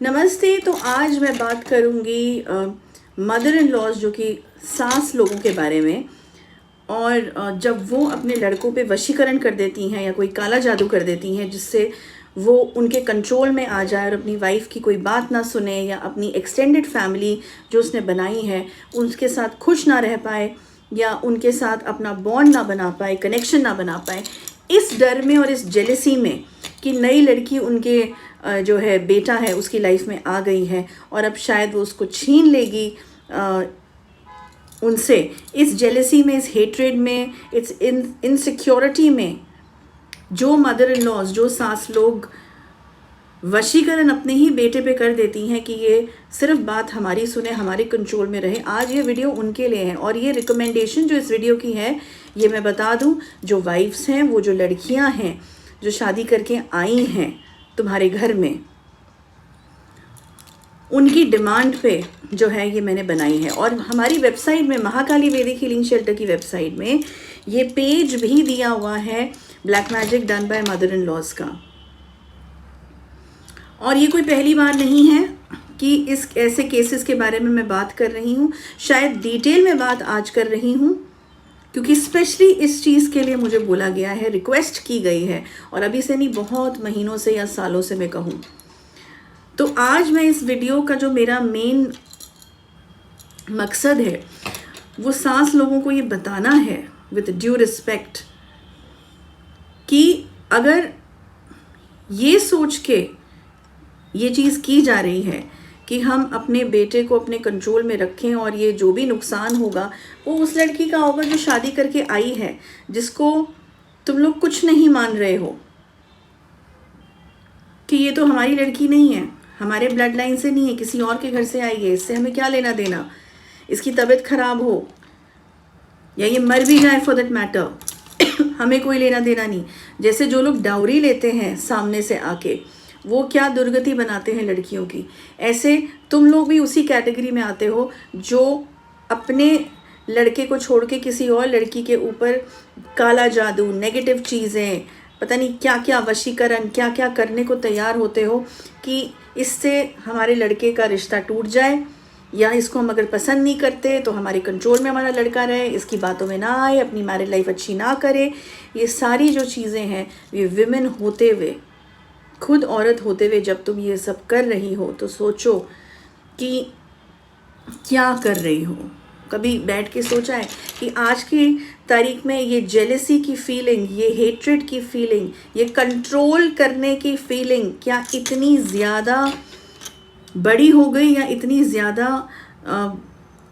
नमस्ते। तो आज मैं बात करूंगी मदर इन लॉज जो कि सास लोगों के बारे में। और जब वो अपने लड़कों पे वशीकरण कर देती हैं या कोई काला जादू कर देती हैं जिससे वो उनके कंट्रोल में आ जाए और अपनी वाइफ की कोई बात ना सुने या अपनी एक्सटेंडेड फैमिली जो उसने बनाई है उनके साथ खुश ना रह पाए या उनके साथ अपना बॉन्ड ना बना पाए, कनेक्शन ना बना पाए, इस डर में और इस जेलसी में कि नई लड़की उनके जो है बेटा है उसकी लाइफ में आ गई है और अब शायद वो उसको छीन लेगी उनसे। इस जेलसी में, इस हेट्रेड में, इस इनसिक्योरिटी में जो मदर इन लॉज, जो सास लोग वशीकरण अपने ही बेटे पे कर देती हैं कि ये सिर्फ बात हमारी सुने, हमारे कंट्रोल में रहे। आज ये वीडियो उनके लिए है और ये रिकमेंडेशन जो इस वीडियो की है ये मैं बता दूं, जो वाइफ्स हैं, वो जो लड़कियां हैं जो शादी करके आई हैं तुम्हारे घर में, उनकी डिमांड पे जो है ये मैंने बनाई है। और हमारी वेबसाइट में, महाकाली वैदिक हीलिंग शेल्टर की वेबसाइट में ये पेज भी दिया हुआ है black magic done by mother in laws का। और ये कोई पहली बार नहीं है कि इस ऐसे केसेस के बारे में मैं बात कर रही हूँ। शायद डिटेल में बात आज कर रही हूँ क्योंकि स्पेशली इस चीज़ के लिए मुझे बोला गया है, रिक्वेस्ट की गई है, और अभी से नहीं, बहुत महीनों से या सालों से मैं कहूँ। तो आज मैं इस वीडियो का जो मेरा मेन मकसद है वो सास लोगों को ये बताना है विद ड्यू रिस्पेक्ट कि अगर ये सोच के ये चीज़ की जा रही है कि हम अपने बेटे को अपने कंट्रोल में रखें और ये जो भी नुकसान होगा वो उस लड़की का होगा जो शादी करके आई है, जिसको तुम लोग कुछ नहीं मान रहे हो कि ये तो हमारी लड़की नहीं है, हमारे ब्लड लाइन से नहीं है, किसी और के घर से आई है, इससे हमें क्या लेना देना। इसकी तबीयत खराब हो या ये मर भी जाए फॉर दैट मैटर हमें कोई लेना देना नहीं। जैसे जो लोग डाउरी लेते हैं सामने से आके, वो क्या दुर्गति बनाते हैं लड़कियों की, ऐसे तुम लोग भी उसी कैटेगरी में आते हो जो अपने लड़के को छोड़ के किसी और लड़की के ऊपर काला जादू, नेगेटिव चीज़ें, पता नहीं क्या क्या वशीकरण, क्या क्या करने को तैयार होते हो कि इससे हमारे लड़के का रिश्ता टूट जाए, या इसको हम अगर पसंद नहीं करते तो हमारे कंट्रोल में हमारा लड़का रहे, इसकी बातों में ना आए, अपनी मैरिड लाइफ अच्छी ना करे। ये सारी जो चीज़ें हैं, ये विमेन होते हुए, खुद औरत होते हुए जब तुम ये सब कर रही हो तो सोचो कि क्या कर रही हो। कभी बैठ के सोचा है कि आज की तारीख में ये जेलसी की फीलिंग, ये हेट्रेड की फीलिंग, ये कंट्रोल करने की फीलिंग क्या इतनी ज़्यादा बड़ी हो गई या इतनी ज़्यादा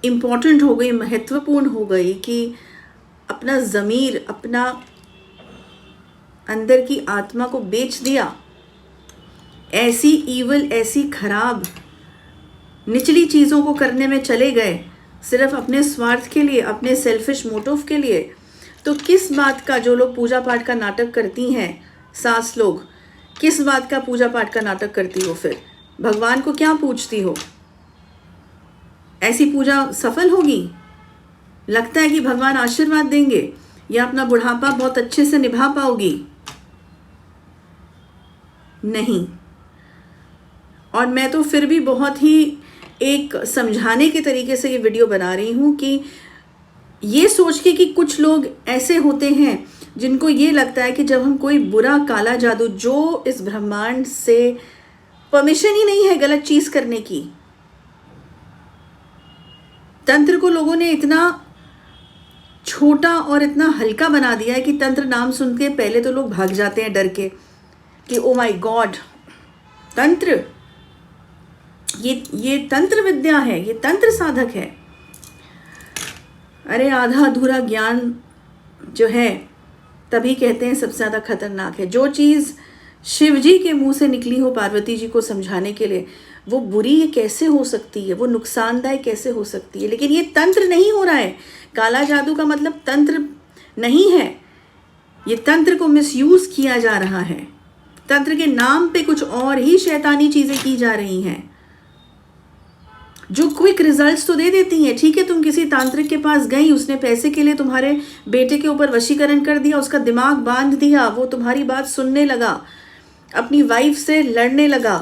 इम्पॉर्टेंट हो गई, महत्वपूर्ण हो गई कि अपना ज़मीर, अपना अंदर की आत्मा को बेच दिया। ऐसी ईवल, ऐसी खराब निचली चीज़ों को करने में चले गए सिर्फ अपने स्वार्थ के लिए, अपने सेल्फिश मोटिव के लिए। तो किस बात का, जो लोग पूजा पाठ का नाटक करती हैं सास लोग, किस बात का पूजा पाठ का नाटक करती हो? फिर भगवान को क्या पूछती हो? ऐसी पूजा सफल होगी? लगता है कि भगवान आशीर्वाद देंगे या अपना बुढ़ापा बहुत अच्छे से निभा पाओगी? नहीं। और मैं तो फिर भी बहुत ही एक समझाने के तरीके से ये वीडियो बना रही हूँ कि ये सोच के कि कुछ लोग ऐसे होते हैं जिनको ये लगता है कि जब हम कोई बुरा काला जादू, जो इस ब्रह्मांड से परमिशन ही नहीं है गलत चीज़ करने की, तंत्र को लोगों ने इतना छोटा और इतना हल्का बना दिया है कि तंत्र नाम सुन के पहले तो लोग भाग जाते हैं डर के कि ओ माय गॉड, तंत्र, ये तंत्र विद्या है, ये तंत्र साधक है। अरे आधा अधूरा ज्ञान जो है तभी कहते हैं सबसे ज़्यादा खतरनाक है। जो चीज़ शिव जी के मुंह से निकली हो पार्वती जी को समझाने के लिए, वो बुरी ये कैसे हो सकती है, वो नुकसानदायक कैसे हो सकती है। लेकिन ये तंत्र नहीं हो रहा है। काला जादू का मतलब तंत्र नहीं है, ये तंत्र को मिसयूज़ किया जा रहा है। तंत्र के नाम पे कुछ और ही शैतानी चीज़ें की जा रही हैं जो क्विक रिजल्ट्स तो दे देती हैं। ठीक है, तुम किसी तांत्रिक के पास गई, उसने पैसे के लिए तुम्हारे बेटे के ऊपर वशीकरण कर दिया, उसका दिमाग बांध दिया, वो तुम्हारी बात सुनने लगा, अपनी वाइफ से लड़ने लगा,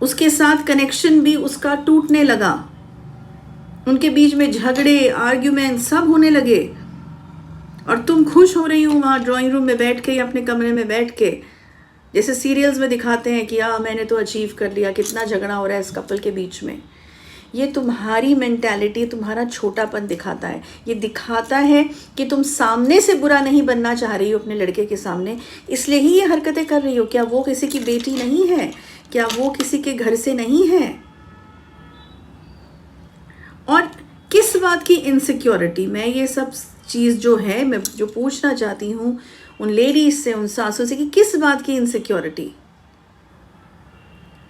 उसके साथ कनेक्शन भी उसका टूटने लगा, उनके बीच में झगड़े, आर्ग्यूमेंट सब होने लगे, और तुम खुश हो रही हो वहाँ ड्राइंग रूम में बैठ के या अपने कमरे में बैठ के, जैसे सीरियल्स में दिखाते हैं कि मैंने तो अचीव कर लिया, कितना झगड़ा हो रहा है इस कपल के बीच में। ये तुम्हारी मेंटालिटी, तुम्हारा छोटापन दिखाता है। ये दिखाता है कि तुम सामने से बुरा नहीं बनना चाह रही हो अपने लड़के के सामने, इसलिए ही ये हरकतें कर रही हो। क्या वो किसी की बेटी नहीं है? क्या वो किसी के घर से नहीं है? और किस बात की इनसिक्योरिटी? मैं ये सब चीज़ जो है, मैं जो पूछना चाहती हूँ उन लेडीज से, उन सासों से, कि किस बात की इनसिक्योरिटी?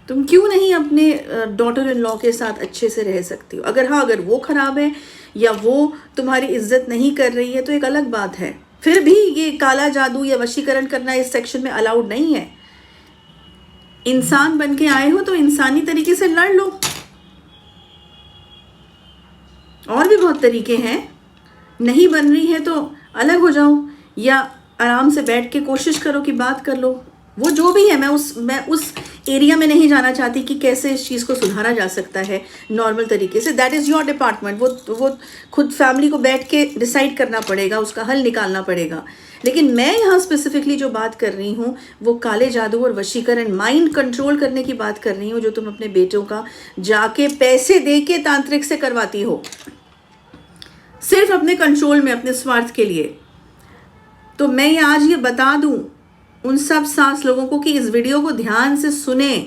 तुम क्यों नहीं अपने डॉटर इन लॉ के साथ अच्छे से रह सकती हो? अगर वो खराब है या वो तुम्हारी इज्जत नहीं कर रही है तो एक अलग बात है। फिर भी ये काला जादू या वशीकरण करना इस सेक्शन में अलाउड नहीं है। इंसान बन के आए हो तो इंसानी तरीके से लड़ लो। और भी बहुत तरीके हैं। नहीं बन रही है तो अलग हो जाओ, या आराम से बैठ के कोशिश करो कि बात कर लो। वो जो भी है, मैं उस एरिया में नहीं जाना चाहती कि कैसे इस चीज़ को सुधारा जा सकता है नॉर्मल तरीके से। That is your department. वो खुद फैमिली को बैठ के डिसाइड करना पड़ेगा, उसका हल निकालना पड़ेगा। लेकिन मैं यहाँ स्पेसिफिकली जो बात कर रही हूँ वो काले जादू और वशीकरण, माइंड कंट्रोल करने की बात कर रही हूँ, जो तुम अपने बेटों का जाके पैसे दे के तांत्रिक से करवाती हो, सिर्फ अपने कंट्रोल में, अपने स्वार्थ के लिए। तो मैं आज ये बता दूं उन सब सास लोगों को कि इस वीडियो को ध्यान से सुने,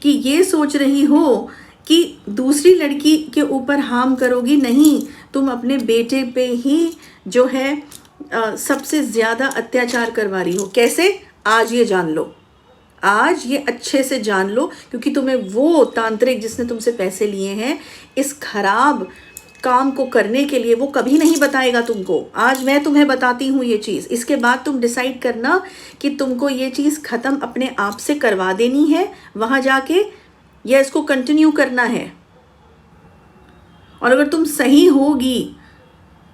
कि ये सोच रही हो कि दूसरी लड़की के ऊपर हार्म करोगी, नहीं, तुम अपने बेटे पे ही जो है सबसे ज़्यादा अत्याचार करवा रही हो। कैसे? आज ये जान लो, आज ये अच्छे से जान लो, क्योंकि तुम्हें वो तांत्रिक जिसने तुमसे पैसे लिए हैं इस खराब काम को करने के लिए, वो कभी नहीं बताएगा तुमको। आज मैं तुम्हें बताती हूँ ये चीज़। इसके बाद तुम डिसाइड करना कि तुमको ये चीज़ ख़त्म अपने आप से करवा देनी है वहाँ जाके, या इसको कंटिन्यू करना है। और अगर तुम सही होगी,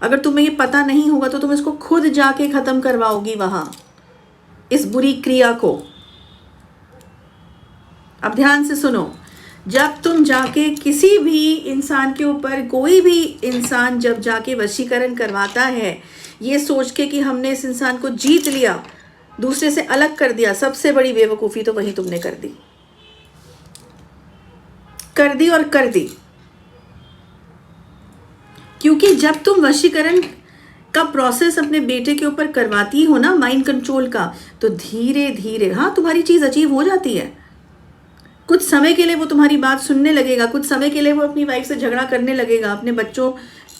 अगर तुम्हें ये पता नहीं होगा, तो तुम इसको खुद जाके ख़त्म करवाओगी वहाँ, इस बुरी क्रिया को। अब ध्यान से सुनो, जब तुम जाके किसी भी इंसान के ऊपर, कोई भी इंसान जब जाके वशीकरण करवाता है ये सोच के कि हमने इस इंसान को जीत लिया, दूसरे से अलग कर दिया, सबसे बड़ी बेवकूफ़ी तो वही तुमने कर दी और कर दी। क्योंकि जब तुम वशीकरण का प्रोसेस अपने बेटे के ऊपर करवाती हो ना, माइंड कंट्रोल का, तो धीरे धीरे तुम्हारी चीज़ अचीव हो जाती है। कुछ समय के लिए वो तुम्हारी बात सुनने लगेगा, कुछ समय के लिए वो अपनी वाइफ से झगड़ा करने लगेगा, अपने बच्चों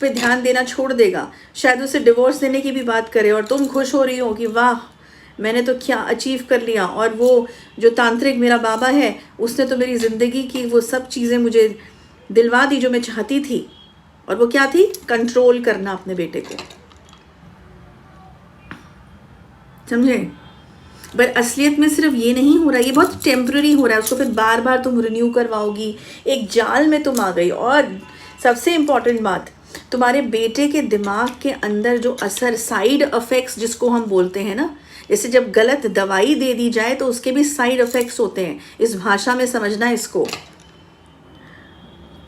पे ध्यान देना छोड़ देगा, शायद उसे डिवोर्स देने की भी बात करे, और तुम खुश हो रही हो कि वाह मैंने तो क्या अचीव कर लिया। और वो जो तांत्रिक मेरा बाबा है उसने तो मेरी ज़िंदगी की वो सब चीज़ें मुझे दिलवा दी जो मैं चाहती थी। और वो क्या थी? कंट्रोल करना अपने बेटे को। समझे? पर असलियत में सिर्फ ये नहीं हो रहा, ये बहुत टेम्पररी हो रहा है। उसको फिर बार बार तुम रिन्यू करवाओगी, एक जाल में तुम आ गई। और सबसे इम्पॉर्टेंट बात, तुम्हारे बेटे के दिमाग के अंदर जो असर, साइड इफ़ेक्ट्स जिसको हम बोलते हैं ना, जैसे जब गलत दवाई दे दी जाए तो उसके भी साइड इफ़ेक्ट्स होते हैं। इस भाषा में समझना इसको।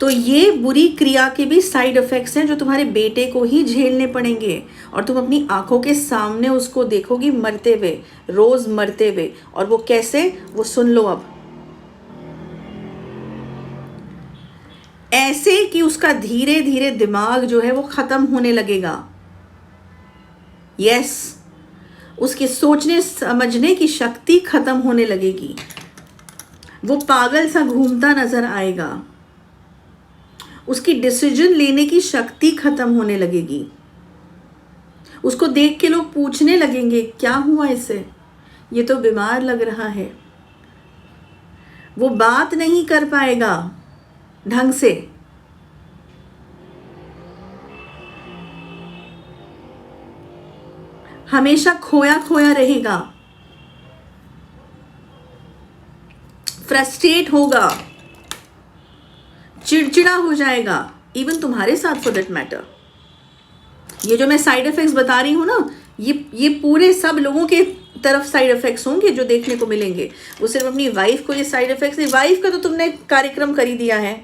तो ये बुरी क्रिया के भी साइड इफ़ेक्ट्स हैं जो तुम्हारे बेटे को ही झेलने पड़ेंगे, और तुम अपनी आंखों के सामने उसको देखोगी मरते हुए, रोज़ मरते हुए। और वो कैसे? वो सुन लो अब, ऐसे कि उसका धीरे धीरे दिमाग जो है वो ख़त्म होने लगेगा। यस, उसके सोचने समझने की शक्ति ख़त्म होने लगेगी। वो पागल सा घूमता नज़र आएगा, उसकी डिसीजन लेने की शक्ति ख़त्म होने लगेगी। उसको देख के लोग पूछने लगेंगे क्या हुआ इसे, ये तो बीमार लग रहा है। वो बात नहीं कर पाएगा ढंग से। हमेशा खोया खोया रहेगा, फ्रस्ट्रेट होगा, चिड़चिड़ा हो जाएगा, इवन तुम्हारे साथ फॉर दैट मैटर। ये जो मैं साइड इफेक्ट्स बता रही हूँ ना, ये पूरे सब लोगों के तरफ साइड इफेक्ट्स होंगे जो देखने को मिलेंगे। वो सिर्फ अपनी वाइफ को ये साइड इफेक्ट्स नहीं, वाइफ का तो तुमने कार्यक्रम कर ही दिया है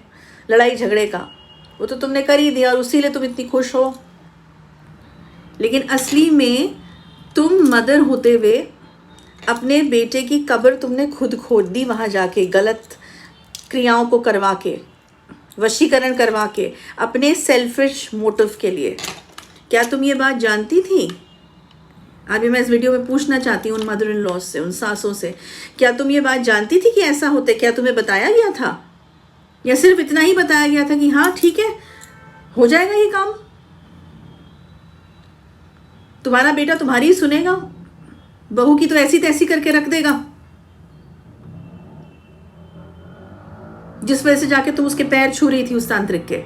लड़ाई झगड़े का, वो तो तुमने कर ही दिया और उसी लिए तुम इतनी खुश हो। लेकिन असली में तुम मदर होते हुए अपने बेटे की कब्र तुमने खुद खोद दी वहाँ जाके, गलत क्रियाओं को करवा के, वशीकरण करवा के, अपने सेल्फिश मोटिव के लिए। क्या तुम ये बात जानती थी? अभी मैं इस वीडियो में पूछना चाहती हूँ उन मदर इन लॉज से, उन सासों से, क्या तुम ये बात जानती थी कि ऐसा होता है? क्या तुम्हें बताया गया था, या सिर्फ इतना ही बताया गया था कि हाँ ठीक है हो जाएगा ये काम, तुम्हारा बेटा तुम्हारी ही सुनेगा, बहू की तो ऐसी तैसी करके रख देगा, जिस वजह से जाके तुम उसके पैर छू रही थी उस तांत्रिक के?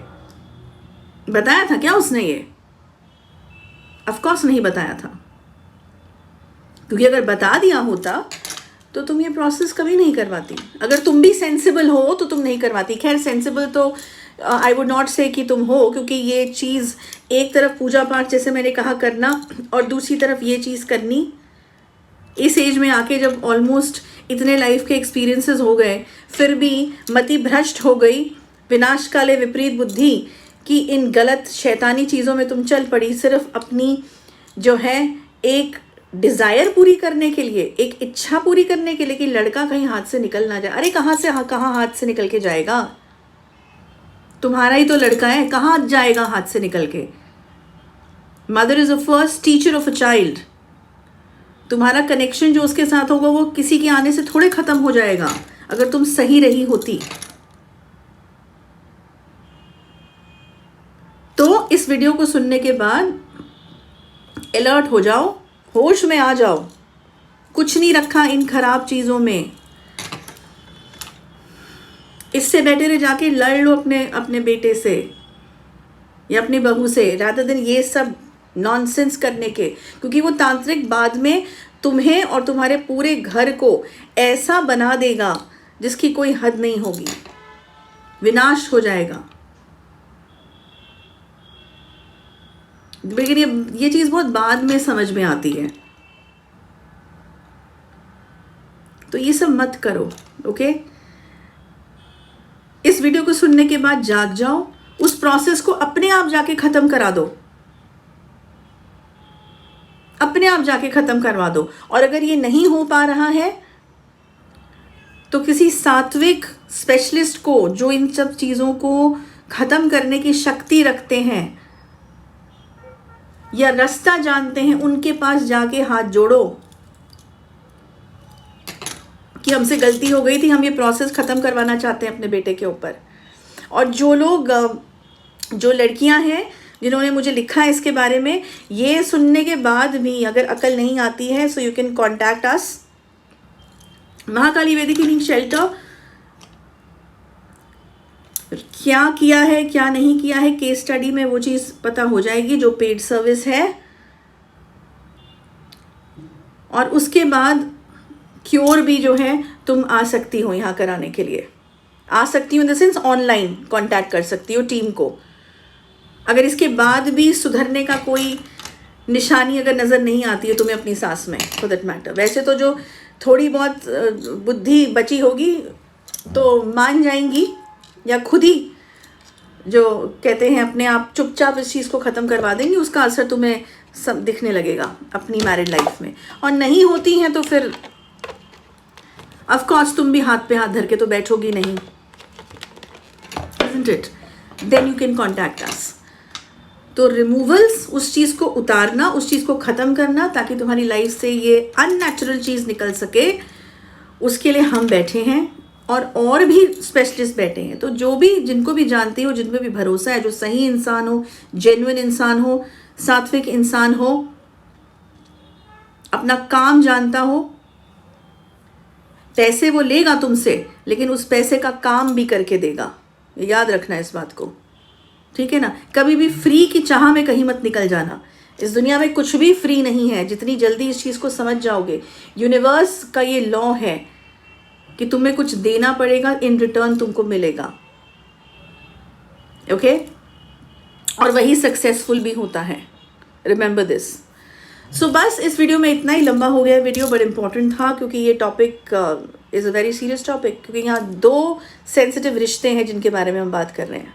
बताया था क्या उसने? ये ऑफ कोर्स नहीं बताया था, क्योंकि अगर बता दिया होता तो तुम ये प्रोसेस कभी नहीं करवाती। अगर तुम भी सेंसिबल हो तो तुम नहीं करवाती। खैर सेंसिबल तो आई वुड नॉट से कि तुम हो, क्योंकि ये चीज़ एक तरफ पूजा पाठ जैसे मैंने कहा करना और दूसरी तरफ ये चीज़ करनी, इस एज में आके जब ऑलमोस्ट इतने लाइफ के एक्सपीरियंसेस हो गए फिर भी मति भ्रष्ट हो गई, विनाश काले विपरीत बुद्धि कि इन गलत शैतानी चीज़ों में तुम चल पड़ी, सिर्फ अपनी जो है एक डिज़ायर पूरी करने के लिए, एक इच्छा पूरी करने के लिए कि लड़का कहीं हाथ से निकल ना जाए। अरे कहाँ हाथ से निकल के जाएगा? तुम्हारा ही तो लड़का है, कहाँ जाएगा हाथ से निकल के? Mother is a first teacher of a child. तुम्हारा कनेक्शन जो उसके साथ होगा वो किसी के आने से थोड़े ख़त्म हो जाएगा अगर तुम सही रही होती। तो इस वीडियो को सुनने के बाद अलर्ट हो जाओ, होश में आ जाओ, कुछ नहीं रखा इन खराब चीज़ों में। इससे बेटर है जाके लड़ लो अपने बेटे से या अपनी बहू से, रादर देन ये सब नॉनसेंस करने के, क्योंकि वो तांत्रिक बाद में तुम्हें और तुम्हारे पूरे घर को ऐसा बना देगा जिसकी कोई हद नहीं होगी, विनाश हो जाएगा। लेकिन ये चीज़ बहुत बाद में समझ में आती है, तो ये सब मत करो। ओके, इस वीडियो को सुनने के बाद जाग जाओ, उस प्रोसेस को अपने आप जाके ख़त्म करा दो, अपने आप जाके ख़त्म करवा दो। और अगर ये नहीं हो पा रहा है तो किसी सात्विक स्पेशलिस्ट को जो इन सब चीज़ों को ख़त्म करने की शक्ति रखते हैं या रास्ता जानते हैं, उनके पास जाके हाथ जोड़ो कि हमसे गलती हो गई थी, हम ये प्रोसेस ख़त्म करवाना चाहते हैं अपने बेटे के ऊपर। और जो लोग, जो लड़कियां हैं जिन्होंने मुझे लिखा है इसके बारे में, ये सुनने के बाद भी अगर अकल नहीं आती है, so you can contact us, Mahakali वैदिक हीलिंग शेल्टर। क्या किया है क्या नहीं किया है केस स्टडी में वो चीज़ पता हो जाएगी, जो पेड सर्विस है। और उसके बाद क्योर भी जो है तुम आ सकती हो यहाँ कराने के लिए, आ सकती हो in the sense online contact कर सकती हो टीम को। अगर इसके बाद भी सुधरने का कोई निशानी अगर नज़र नहीं आती है तुम्हें अपनी सास में, फॉर दैट मैटर, वैसे तो जो थोड़ी बहुत बुद्धि बची होगी तो मान जाएंगी या खुद ही जो कहते हैं अपने आप चुपचाप इस चीज़ को ख़त्म करवा देंगी, उसका असर तुम्हें सब दिखने लगेगा अपनी मैरिड लाइफ में। और नहीं होती हैं तो फिर ऑफ कोर्स तुम भी हाथ पे हाथ धर के तो बैठोगी नहीं, isn't it? Then you can contact us. तो रिमूवल्स, उस चीज़ को उतारना, उस चीज़ को ख़त्म करना ताकि तुम्हारी लाइफ से ये अननेचुरल चीज़ निकल सके, उसके लिए हम बैठे हैं और भी स्पेशलिस्ट बैठे हैं। तो जो भी, जिनको भी जानती हो, जिन पे भी भरोसा है, जो सही इंसान हो, जेन्युइन इंसान हो, सात्विक इंसान हो, अपना काम जानता हो, पैसे वो लेगा तुमसे लेकिन उस पैसे का काम भी करके देगा, याद रखना इस बात को, ठीक है ना। कभी भी फ्री की चाह में कहीं मत निकल जाना, इस दुनिया में कुछ भी फ्री नहीं है। जितनी जल्दी इस चीज़ को समझ जाओगे, यूनिवर्स का ये लॉ है कि तुम्हें कुछ देना पड़ेगा, इन रिटर्न तुमको मिलेगा, ओके। और वही सक्सेसफुल भी होता है, रिमेंबर दिस। सो बस इस वीडियो में इतना ही, लंबा हो गया वीडियो, बट इम्पॉर्टेंट था क्योंकि ये topic is a very serious topic, क्योंकि यहाँ 2 सेंसिटिव रिश्ते हैं जिनके बारे में हम बात कर रहे हैं,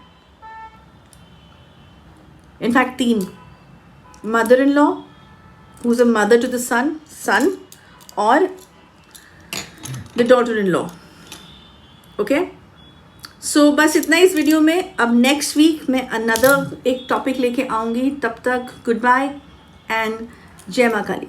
in fact 3, mother in law who is a mother to the son और the daughter in law. Okay, so बस इतना इस वीडियो में। अब नेक्स्ट वीक मैं अनदर एक टॉपिक लेके आऊँगी, तब तक गुड बाय एंड जय माँ काली।